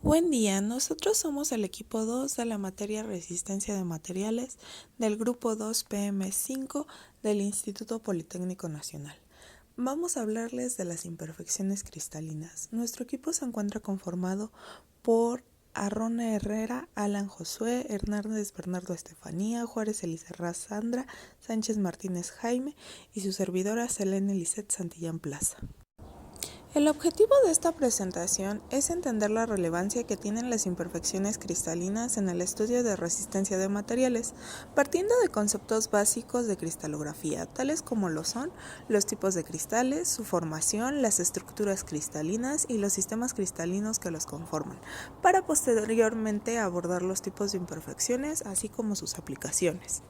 Buen día, nosotros somos el equipo 2 de la materia Resistencia de Materiales del grupo 2 PM5 del Instituto Politécnico Nacional. Vamos a hablarles de las imperfecciones cristalinas. Nuestro equipo se encuentra conformado por Arrona Herrera, Alan Josué, Hernández Bernardo Estefanía, Juárez Elizarraz Sandra, Sánchez Martínez Jaime y su servidora Selene Lisset Santillán Plaza. El objetivo de esta presentación es entender la relevancia que tienen las imperfecciones cristalinas en el estudio de resistencia de materiales, partiendo de conceptos básicos de cristalografía, tales como lo son los tipos de cristales, su formación, las estructuras cristalinas y los sistemas cristalinos que los conforman, para posteriormente abordar los tipos de imperfecciones, así como sus aplicaciones.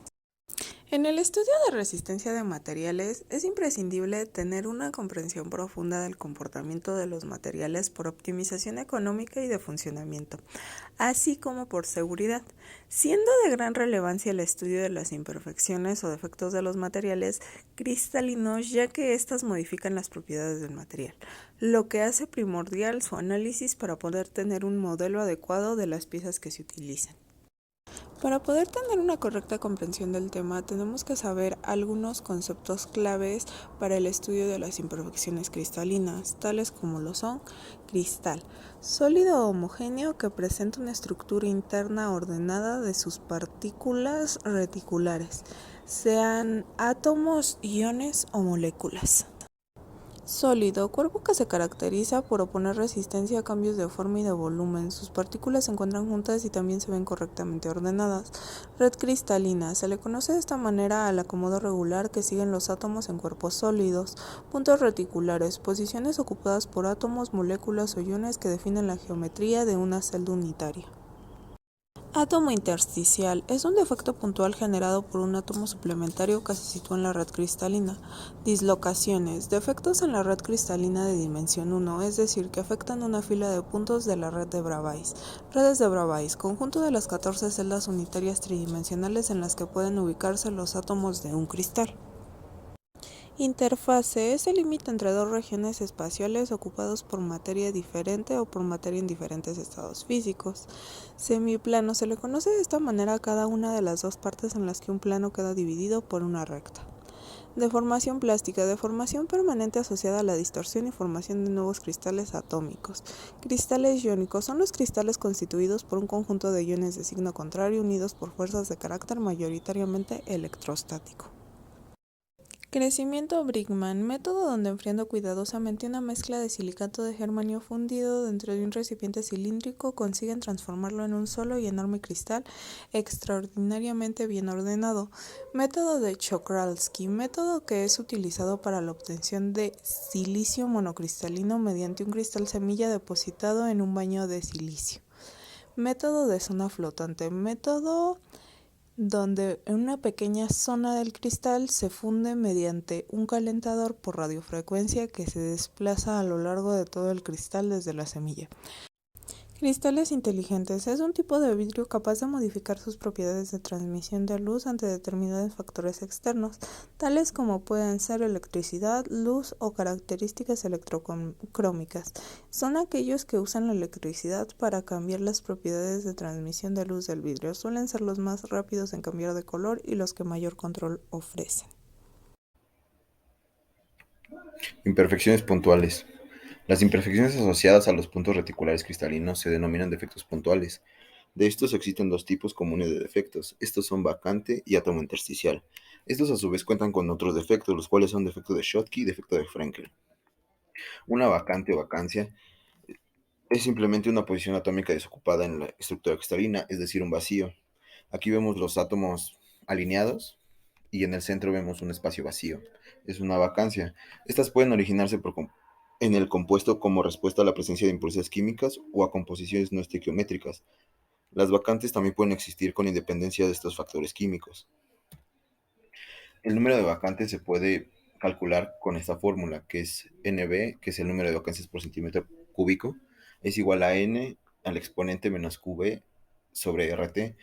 En el estudio de resistencia de materiales es imprescindible tener una comprensión profunda del comportamiento de los materiales por optimización económica y de funcionamiento, así como por seguridad, siendo de gran relevancia el estudio de las imperfecciones o defectos de los materiales cristalinos, ya que éstas modifican las propiedades del material, lo que hace primordial su análisis para poder tener un modelo adecuado de las piezas que se utilizan. Para poder tener una correcta comprensión del tema, tenemos que saber algunos conceptos claves para el estudio de las imperfecciones cristalinas, tales como lo son cristal, sólido homogéneo que presenta una estructura interna ordenada de sus partículas reticulares, sean átomos, iones o moléculas. Sólido, cuerpo que se caracteriza por oponer resistencia a cambios de forma y de volumen. Sus partículas se encuentran juntas y también se ven correctamente ordenadas. Red cristalina, se le conoce de esta manera al acomodo regular que siguen los átomos en cuerpos sólidos. Puntos reticulares, posiciones ocupadas por átomos, moléculas o iones que definen la geometría de una celda unitaria. Átomo intersticial es un defecto puntual generado por un átomo suplementario que se sitúa en la red cristalina. Dislocaciones, defectos en la red cristalina de dimensión 1, es decir, que afectan una fila de puntos de la red de Bravais. Redes de Bravais, conjunto de las 14 celdas unitarias tridimensionales en las que pueden ubicarse los átomos de un cristal. Interfase es el límite entre dos regiones espaciales ocupados por materia diferente o por materia en diferentes estados físicos. Semiplano se le conoce de esta manera a cada una de las dos partes en las que un plano queda dividido por una recta. Deformación plástica, deformación permanente asociada a la distorsión y formación de nuevos cristales atómicos. Cristales iónicos son los cristales constituidos por un conjunto de iones de signo contrario unidos por fuerzas de carácter mayoritariamente electrostático. Crecimiento Brickman, método donde enfriando cuidadosamente una mezcla de silicato de germanio fundido dentro de un recipiente cilíndrico consiguen transformarlo en un solo y enorme cristal extraordinariamente bien ordenado. Método de Czochralski, método que es utilizado para la obtención de silicio monocristalino mediante un cristal semilla depositado en un baño de silicio. Método de zona flotante, método donde en una pequeña zona del cristal se funde mediante un calentador por radiofrecuencia que se desplaza a lo largo de todo el cristal desde la semilla. Cristales inteligentes es un tipo de vidrio capaz de modificar sus propiedades de transmisión de luz ante determinados factores externos, tales como pueden ser electricidad, luz o características electrocrómicas. Son aquellos que usan la electricidad para cambiar las propiedades de transmisión de luz del vidrio. Suelen ser los más rápidos en cambiar de color y los que mayor control ofrecen. Imperfecciones puntuales. Las imperfecciones asociadas a los puntos reticulares cristalinos se denominan defectos puntuales. De estos existen dos tipos comunes de defectos. Estos son vacante y átomo intersticial. Estos a su vez cuentan con otros defectos, los cuales son defecto de Schottky y defecto de Frenkel. Una vacante o vacancia es simplemente una posición atómica desocupada en la estructura cristalina, es decir, un vacío. Aquí vemos los átomos alineados y en el centro vemos un espacio vacío. Es una vacancia. Estas pueden originarse en el compuesto como respuesta a la presencia de impurezas químicas o a composiciones no estequiométricas. Las vacantes también pueden existir con independencia de estos factores químicos. El número de vacantes se puede calcular con esta fórmula, que es NB, que es el número de vacancias por centímetro cúbico, es igual a N al exponente menos QB sobre RT.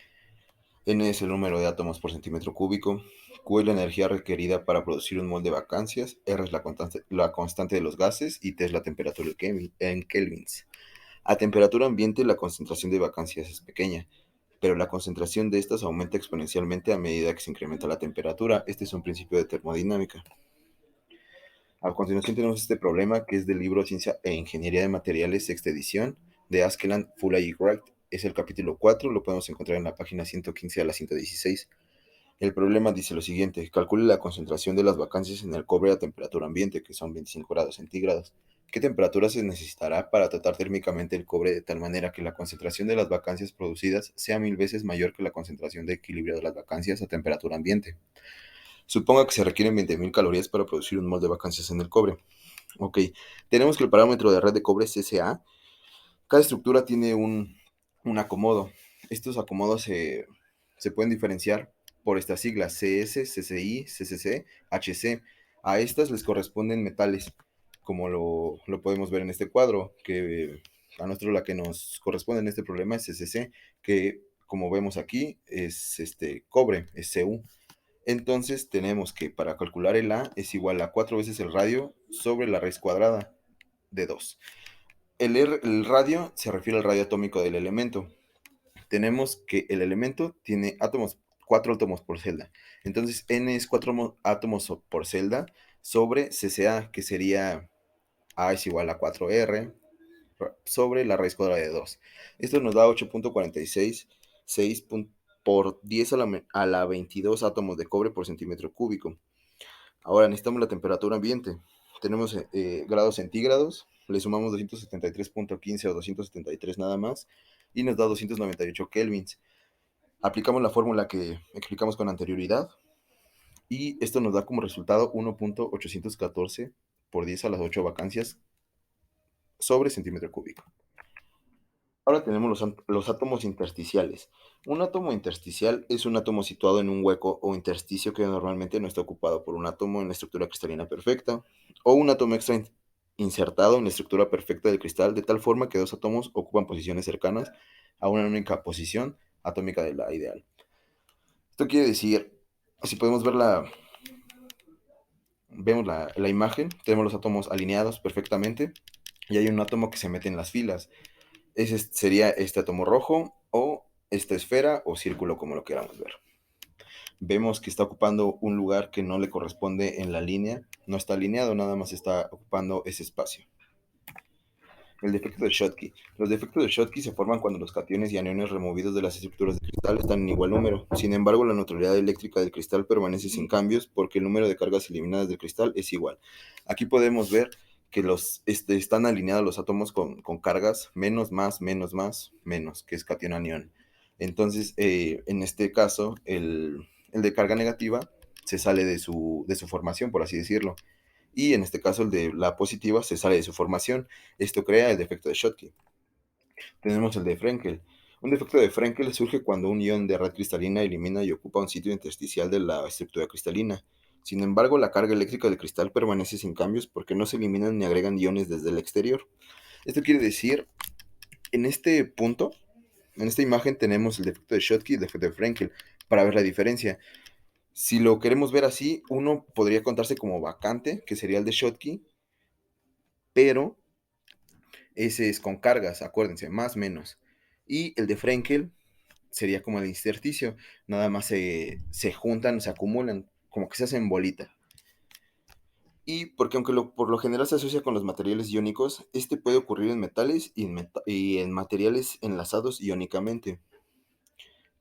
N es el número de átomos por centímetro cúbico, Q es la energía requerida para producir un mol de vacancias, R es la constante de los gases y T es la temperatura en kelvins. A temperatura ambiente la concentración de vacancias es pequeña, pero la concentración de estas aumenta exponencialmente a medida que se incrementa la temperatura. Este es un principio de termodinámica. A continuación tenemos este problema que es del libro Ciencia e Ingeniería de Materiales, sexta edición, de Askeland, Fuller y Wright. Es el capítulo 4, lo podemos encontrar en la página 115 a la 116. El problema dice lo siguiente: calcule la concentración de las vacancias en el cobre a temperatura ambiente, que son 25 grados centígrados. ¿Qué temperatura se necesitará para tratar térmicamente el cobre de tal manera que la concentración de las vacancias producidas sea 1000 veces mayor que la concentración de equilibrio de las vacancias a temperatura ambiente? Suponga que se requieren 20.000 calorías para producir un mol de vacancias en el cobre. Ok, tenemos que el parámetro de red de cobre es CSA. Cada estructura tiene un acomodo. Estos acomodos se pueden diferenciar por estas siglas: CS, CCI, CCC, HC. A estas les corresponden metales, como lo podemos ver en este cuadro, que a nosotros la que nos corresponde en este problema es CCC, que como vemos aquí es cobre, es Cu. Entonces tenemos que para calcular el A es igual a 4 veces el radio sobre la raíz cuadrada de 2. El radio se refiere al radio atómico del elemento. Tenemos que el elemento tiene 4 átomos por celda. Entonces N es 4 átomos por celda sobre CCA, que sería A es igual a 4R sobre la raíz cuadrada de 2. Esto nos da 8.466 por 10 a la 22 átomos de cobre por centímetro cúbico. Ahora necesitamos la temperatura ambiente. Tenemos grados centígrados, le sumamos 273.15 o 273 nada más, y nos da 298 kelvins. Aplicamos la fórmula que explicamos con anterioridad, y esto nos da como resultado 1.814 por 10 a las 8 vacancias sobre centímetro cúbico. Ahora tenemos los átomos intersticiales. Un átomo intersticial es un átomo situado en un hueco o intersticio que normalmente no está ocupado por un átomo en la estructura cristalina perfecta, o un átomo extra insertado en la estructura perfecta del cristal, de tal forma que dos átomos ocupan posiciones cercanas a una única posición atómica de la ideal. Esto quiere decir, si podemos ver vemos la imagen, tenemos los átomos alineados perfectamente y hay un átomo que se mete en las filas. Ese sería este átomo rojo o esta esfera o círculo, como lo queramos ver. Vemos que está ocupando un lugar que no le corresponde en la línea, no está alineado, nada más está ocupando ese espacio. El defecto de Schottky. Los defectos de Schottky se forman cuando los cationes y aniones removidos de las estructuras de cristal están en igual número. Sin embargo, la neutralidad eléctrica del cristal permanece sin cambios porque el número de cargas eliminadas del cristal es igual. Aquí podemos ver que están alineados los átomos con cargas menos, más, menos, que es cation-anión. Entonces, en este caso, el de carga negativa se sale de su formación, por así decirlo. Y en este caso el de la positiva se sale de su formación. Esto crea el defecto de Schottky. Tenemos el de Frenkel. Un defecto de Frenkel surge cuando un ion de red cristalina elimina y ocupa un sitio intersticial de la estructura cristalina. Sin embargo, la carga eléctrica del cristal permanece sin cambios porque no se eliminan ni agregan iones desde el exterior. Esto quiere decir, en este punto, en esta imagen tenemos el defecto de Schottky y el defecto de Frenkel para ver la diferencia. Si lo queremos ver así, uno podría contarse como vacante, que sería el de Schottky, pero ese es con cargas, acuérdense, más menos. Y el de Frenkel sería como el intersticio, nada más se juntan, se acumulan, como que se hacen bolita. Y porque aunque por lo general se asocia con los materiales iónicos, este puede ocurrir en metales y en materiales enlazados iónicamente.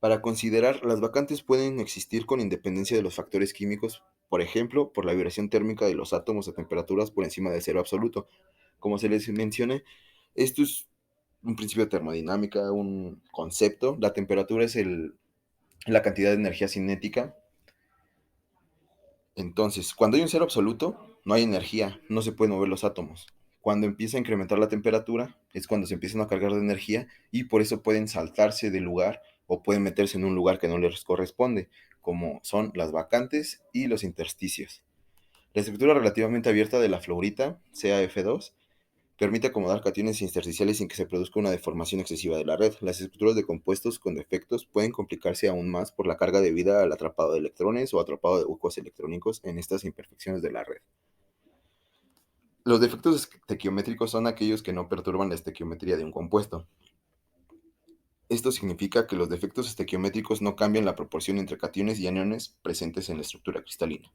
Para considerar, las vacantes pueden existir con independencia de los factores químicos, por ejemplo, por la vibración térmica de los átomos a temperaturas por encima del cero absoluto. Como se les mencioné, esto es un principio de termodinámica, un concepto. La temperatura es la cantidad de energía cinética. Entonces, cuando hay un cero absoluto, no hay energía, no se pueden mover los átomos. Cuando empieza a incrementar la temperatura, es cuando se empiezan a cargar de energía y por eso pueden saltarse del lugar o pueden meterse en un lugar que no les corresponde, como son las vacantes y los intersticios. La estructura relativamente abierta de la fluorita, CaF2, permite acomodar cationes intersticiales sin que se produzca una deformación excesiva de la red. Las estructuras de compuestos con defectos pueden complicarse aún más por la carga debida al atrapado de electrones o atrapado de huecos electrónicos en estas imperfecciones de la red. Los defectos estequiométricos son aquellos que no perturban la estequiometría de un compuesto. Esto significa que los defectos estequiométricos no cambian la proporción entre cationes y aniones presentes en la estructura cristalina.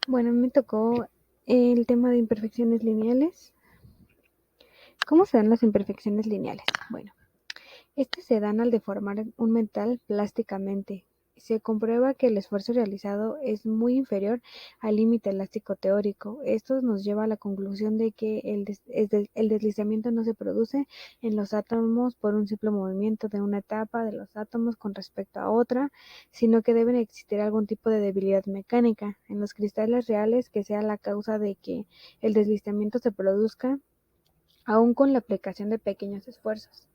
Bueno, me tocó el tema de imperfecciones lineales. ¿Cómo se dan las imperfecciones lineales? Bueno, estas se dan al deformar un metal plásticamente. Se comprueba que el esfuerzo realizado es muy inferior al límite elástico teórico. Esto nos lleva a la conclusión de que el deslizamiento no se produce en los átomos por un simple movimiento de una etapa de los átomos con respecto a otra, sino que debe existir algún tipo de debilidad mecánica en los cristales reales que sea la causa de que el deslizamiento se produzca, aún con la aplicación de pequeños esfuerzos.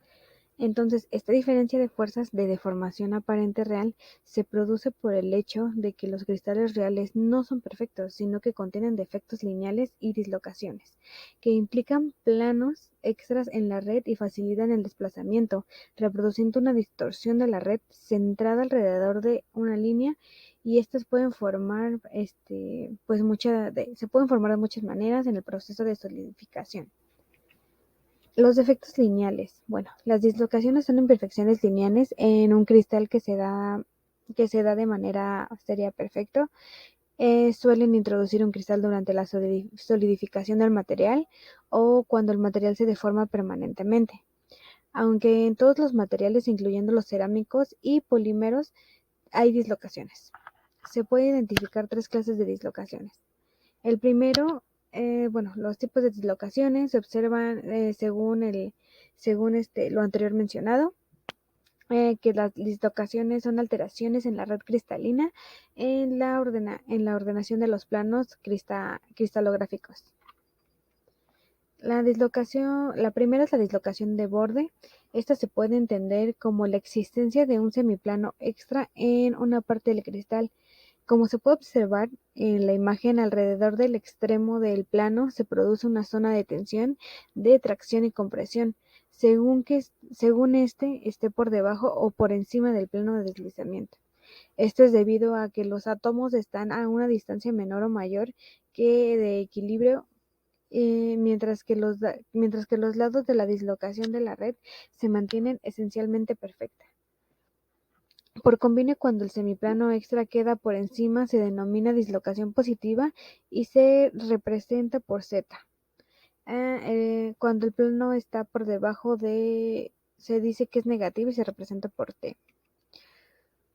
Entonces, esta diferencia de fuerzas de deformación aparente real se produce por el hecho de que los cristales reales no son perfectos, sino que contienen defectos lineales y dislocaciones, que implican planos extras en la red y facilitan el desplazamiento, reproduciendo una distorsión de la red centrada alrededor de una línea, y estas pueden formar, se pueden formar de muchas maneras en el proceso de solidificación. Los defectos lineales. Bueno, las dislocaciones son imperfecciones lineales en un cristal que se da de manera sería perfecto. Suelen introducir un cristal durante la solidificación del material o cuando el material se deforma permanentemente. Aunque en todos los materiales, incluyendo los cerámicos y polímeros, hay dislocaciones. Se puede identificar 3 clases de dislocaciones. El primero, los tipos de dislocaciones se observan según lo anterior mencionado, que las dislocaciones son alteraciones en la red cristalina en la ordenación de los planos cristalográficos. La primera es la dislocación de borde. Esta se puede entender como la existencia de un semiplano extra en una parte del cristal. Como se puede observar en la imagen, alrededor del extremo del plano se produce una zona de tensión, de tracción y compresión, según esté por debajo o por encima del plano de deslizamiento. Esto es debido a que los átomos están a una distancia menor o mayor que de equilibrio, mientras que los lados de la dislocación de la red se mantienen esencialmente perfectas. Por convenio, cuando el semiplano extra queda por encima, se denomina dislocación positiva y se representa por Z. Cuando el plano está por debajo se dice que es negativo y se representa por T.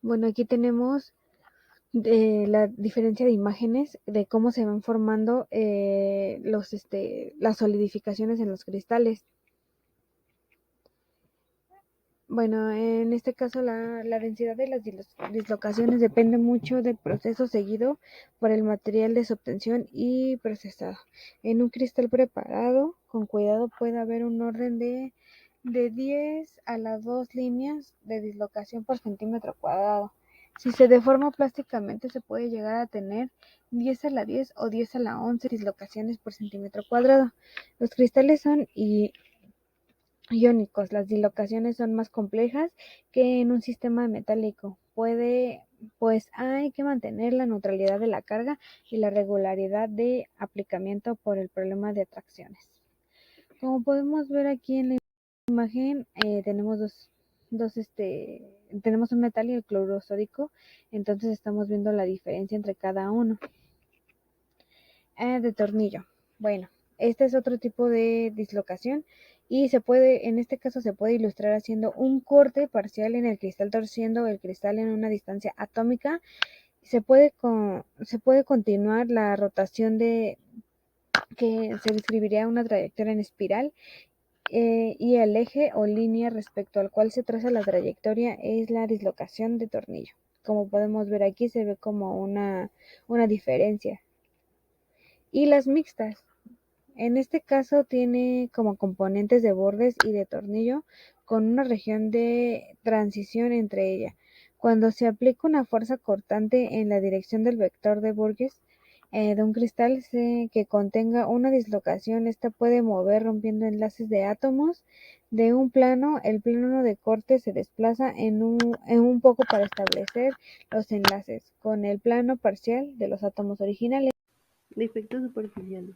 Bueno, aquí tenemos la diferencia de imágenes de cómo se van formando las solidificaciones en los cristales. Bueno, en este caso la densidad de las dislocaciones depende mucho del proceso seguido por el material de su obtención y procesado. En un cristal preparado, con cuidado, puede haber un orden de 10 a las 2 líneas de dislocación por centímetro cuadrado. Si se deforma plásticamente, se puede llegar a tener 10 a la 10 o 10 a la 11 dislocaciones por centímetro cuadrado. Los cristales son iónicos. Las dislocaciones son más complejas que en un sistema metálico. Pues hay que mantener la neutralidad de la carga y la regularidad de aplicamiento por el problema de atracciones. Como podemos ver aquí en la imagen, tenemos un metal y el cloruro sódico, entonces estamos viendo la diferencia entre cada uno. De tornillo. Bueno, este es otro tipo de dislocación y en este caso se puede ilustrar haciendo un corte parcial en el cristal, torciendo el cristal en una distancia atómica. Se puede continuar la rotación que se describiría una trayectoria en espiral, y el eje o línea respecto al cual se traza la trayectoria es la dislocación de tornillo. Como podemos ver aquí, se ve como una diferencia. Y las mixtas. En este caso tiene como componentes de bordes y de tornillo con una región de transición entre ellas. Cuando se aplica una fuerza cortante en la dirección del vector de Burgess de un cristal que contenga una dislocación, esta puede mover rompiendo enlaces de átomos de un plano, el plano de corte se desplaza en un poco para establecer los enlaces con el plano parcial de los átomos originales. Defectos superficiales.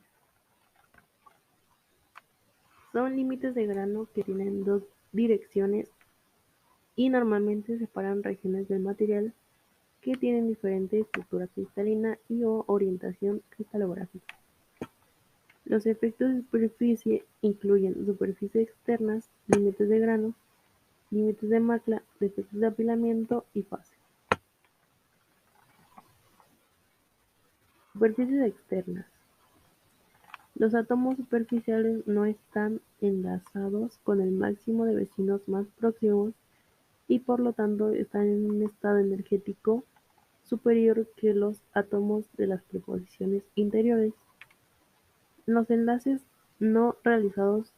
Son límites de grano que tienen dos direcciones y normalmente separan regiones del material que tienen diferente estructura cristalina y o orientación cristalográfica. Los efectos de superficie incluyen superficies externas, límites de grano, límites de macla, defectos de apilamiento y fase. Superficies externas. Los átomos superficiales no están enlazados con el máximo de vecinos más próximos y por lo tanto están en un estado energético superior que los átomos de las posiciones interiores. Los enlaces no realizados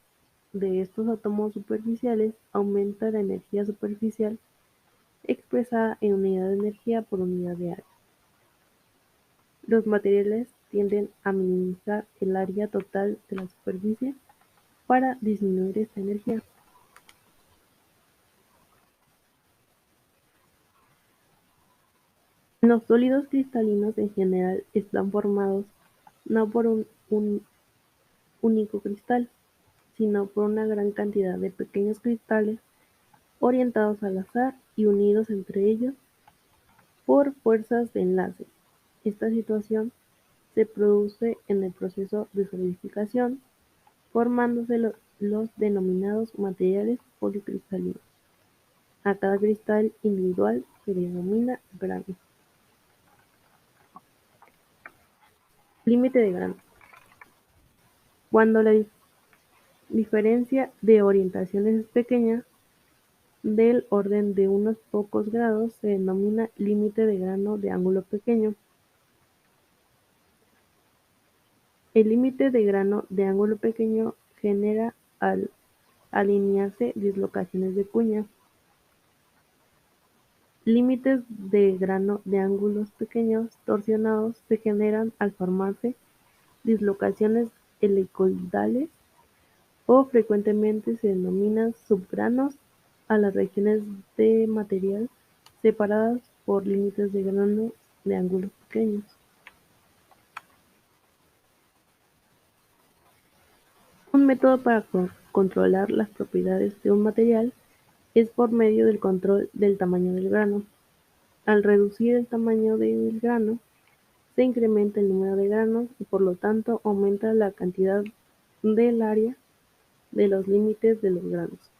de estos átomos superficiales aumentan la energía superficial expresada en unidad de energía por unidad de área. Los materiales tienden a minimizar el área total de la superficie para disminuir esta energía. Los sólidos cristalinos en general están formados no por un único cristal, sino por una gran cantidad de pequeños cristales orientados al azar y unidos entre ellos por fuerzas de enlace. Esta situación se produce en el proceso de solidificación, formándose los denominados materiales policristalinos. A cada cristal individual se le denomina grano. Límite de grano. Cuando la diferencia de orientaciones es pequeña, del orden de unos pocos grados, se denomina límite de grano de ángulo pequeño. El límite de grano de ángulo pequeño genera al alinearse dislocaciones de cuña. Límites de grano de ángulos pequeños torsionados se generan al formarse dislocaciones helicoidales o frecuentemente se denominan subgranos a las regiones de material separadas por límites de grano de ángulos pequeños. Un método para controlar las propiedades de un material es por medio del control del tamaño del grano. Al reducir el tamaño del grano, se incrementa el número de granos y por lo tanto aumenta la cantidad del área de los límites de los granos.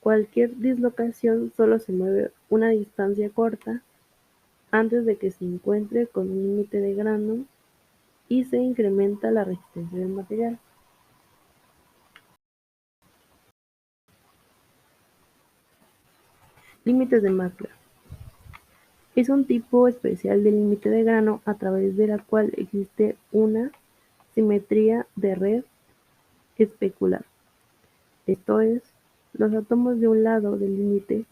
Cualquier dislocación solo se mueve una distancia corta antes de que se encuentre con un límite de grano y se incrementa la resistencia del material. Límites de macla. Es un tipo especial de límite de grano a través de la cual existe una simetría de red especular. Esto es, los átomos de un lado del límite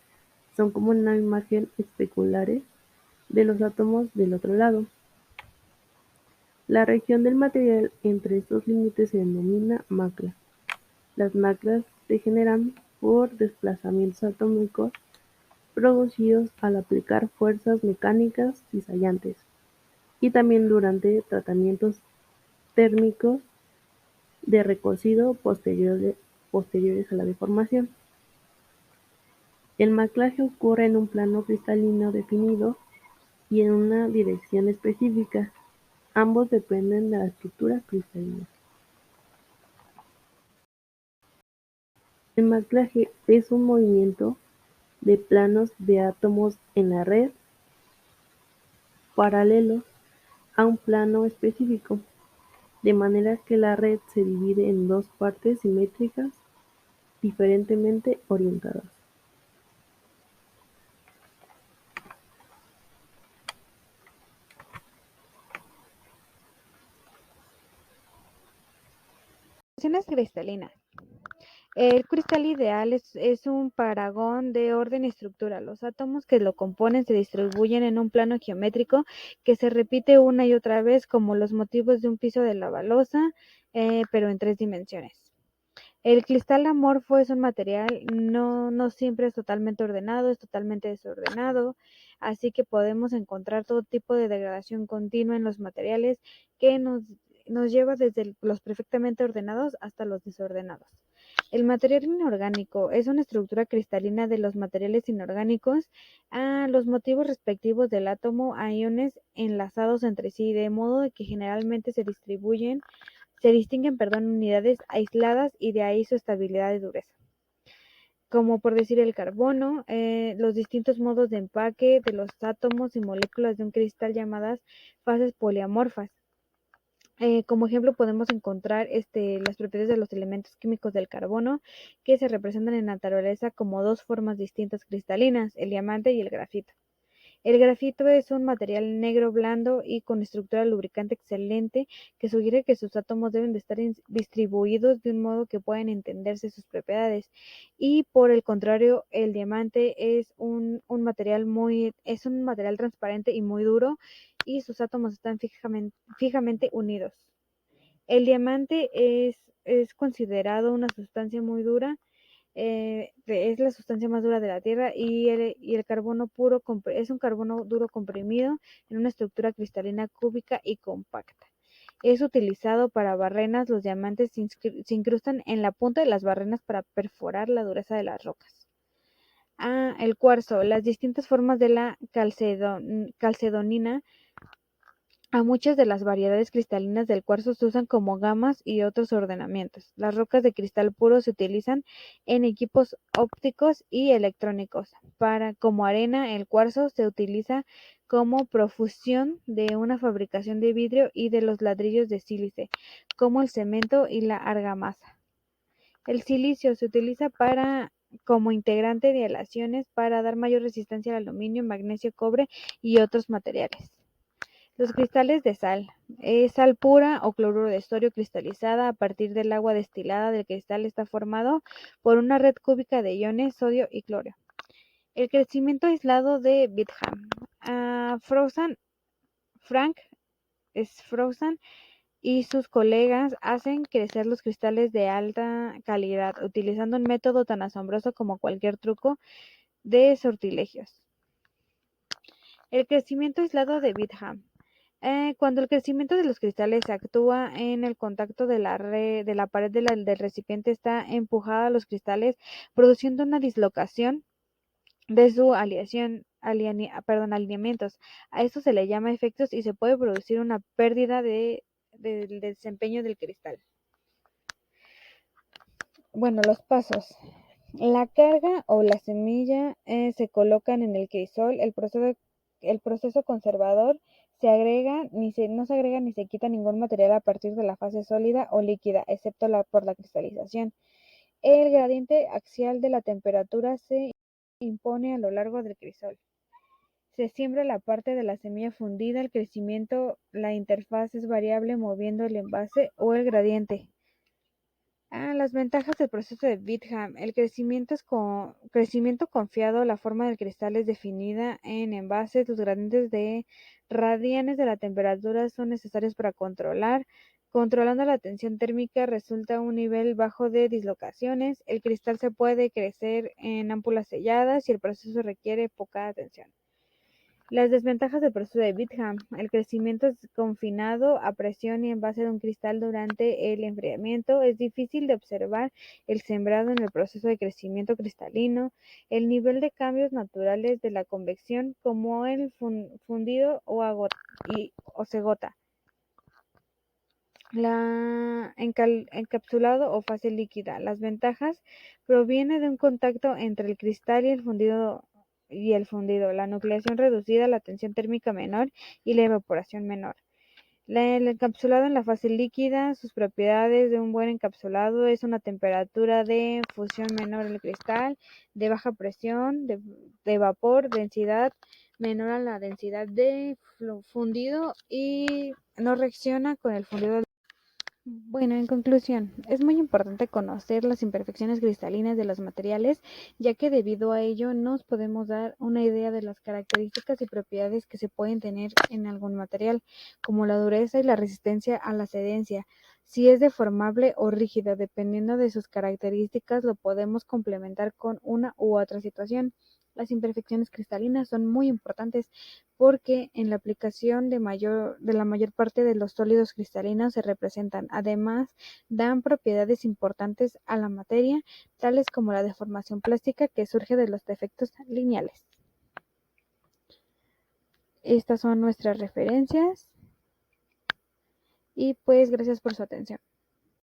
son como una imagen especulares de los átomos del otro lado. La región del material entre estos límites se denomina macla. Las maclas se generan por desplazamientos atómicos producidos al aplicar fuerzas mecánicas cizallantes y también durante tratamientos térmicos de recocido posteriores a la deformación. El maclaje ocurre en un plano cristalino definido y en una dirección específica. Ambos dependen de la estructura cristalina. El maclaje es un movimiento de planos de átomos en la red paralelos a un plano específico, de manera que la red se divide en dos partes simétricas diferentemente orientadas. Relaciones cristalinas. El cristal ideal es un paragón de orden y estructura. Los átomos que lo componen se distribuyen en un plano geométrico que se repite una y otra vez como los motivos de un piso de la balosa, pero en 3 dimensiones. El cristal amorfo es un material, no siempre es totalmente ordenado, es totalmente desordenado, así que podemos encontrar todo tipo de degradación continua en los materiales que nos lleva desde los perfectamente ordenados hasta los desordenados. El material inorgánico es una estructura cristalina de los materiales inorgánicos a los motivos respectivos del átomo a iones enlazados entre sí, de modo que generalmente se distinguen unidades aisladas y de ahí su estabilidad y dureza. Como por decir el carbono, los distintos modos de empaque de los átomos y moléculas de un cristal llamadas fases poliamorfas. Como ejemplo podemos encontrar las propiedades de los elementos químicos del carbono que se representan en la naturaleza como dos formas distintas cristalinas, el diamante y el grafito. El grafito es un material negro blando y con estructura lubricante excelente que sugiere que sus átomos deben de estar distribuidos de un modo que puedan entenderse sus propiedades. Y por el contrario, el diamante es un material transparente y muy duro y sus átomos están fijamente unidos. El diamante es considerado una sustancia muy dura, es la sustancia más dura de la Tierra y el carbono puro es un carbono duro comprimido en una estructura cristalina cúbica y compacta. Es utilizado para barrenas. Los diamantes se incrustan en la punta de las barrenas para perforar la dureza de las rocas. El cuarzo. Las distintas formas de la calcedonina. A muchas de las variedades cristalinas del cuarzo se usan como gamas y otros ordenamientos. Las rocas de cristal puro se utilizan en equipos ópticos y electrónicos. Como arena, el cuarzo se utiliza como profusión de una fabricación de vidrio y de los ladrillos de sílice, como el cemento y la argamasa. El silicio se utiliza como integrante de aleaciones para dar mayor resistencia al aluminio, magnesio, cobre y otros materiales. Los cristales de sal. Es sal pura o cloruro de sodio cristalizada a partir del agua destilada del cristal. Está formado por una red cúbica de iones sodio y cloro. El crecimiento aislado de Bingham. Frank Frozen y sus colegas hacen crecer los cristales de alta calidad utilizando un método tan asombroso como cualquier truco de sortilegios. El crecimiento aislado de Bingham. Cuando el crecimiento de los cristales actúa en el contacto de la pared del recipiente, está empujada a los cristales, produciendo una dislocación de su alineamientos. A esto se le llama efectos y se puede producir una pérdida del desempeño del cristal. Bueno, los pasos. La carga o la semilla se colocan en el crisol. El proceso conservador no se agrega ni se quita ningún material a partir de la fase sólida o líquida, excepto por la cristalización. El gradiente axial de la temperatura se impone a lo largo del crisol. Se siembra la parte de la semilla fundida. El crecimiento, la interfaz es variable moviendo el envase o el gradiente. Las ventajas del proceso de Bingham. El crecimiento confiado. La forma del cristal es definida en envases. Los gradientes de radianes de la temperatura son necesarios para Controlando la tensión térmica resulta un nivel bajo de dislocaciones. El cristal se puede crecer en ámpulas selladas y el proceso requiere poca atención. Las desventajas del proceso de Bingham. El crecimiento es confinado a presión y envase de un cristal durante el enfriamiento. Es difícil de observar el sembrado en el proceso de crecimiento cristalino. El nivel de cambios naturales de la convección, como el fundido o se gota. Encapsulado o fase líquida. Las ventajas provienen de un contacto entre el cristal y el fundido, la nucleación reducida, la tensión térmica menor y la evaporación menor. El encapsulado en la fase líquida. Sus propiedades de un buen encapsulado es una temperatura de fusión menor del cristal, de baja presión, de vapor, densidad menor a la densidad de fundido y no reacciona con el fundido. Bueno, en conclusión, es muy importante conocer las imperfecciones cristalinas de los materiales, ya que debido a ello nos podemos dar una idea de las características y propiedades que se pueden tener en algún material, como la dureza y la resistencia a la cedencia. Si es deformable o rígido, dependiendo de sus características, lo podemos complementar con una u otra situación. Las imperfecciones cristalinas son muy importantes porque en la aplicación de la mayor parte de los sólidos cristalinos se representan. Además, dan propiedades importantes a la materia, tales como la deformación plástica que surge de los defectos lineales. Estas son nuestras referencias y pues gracias por su atención.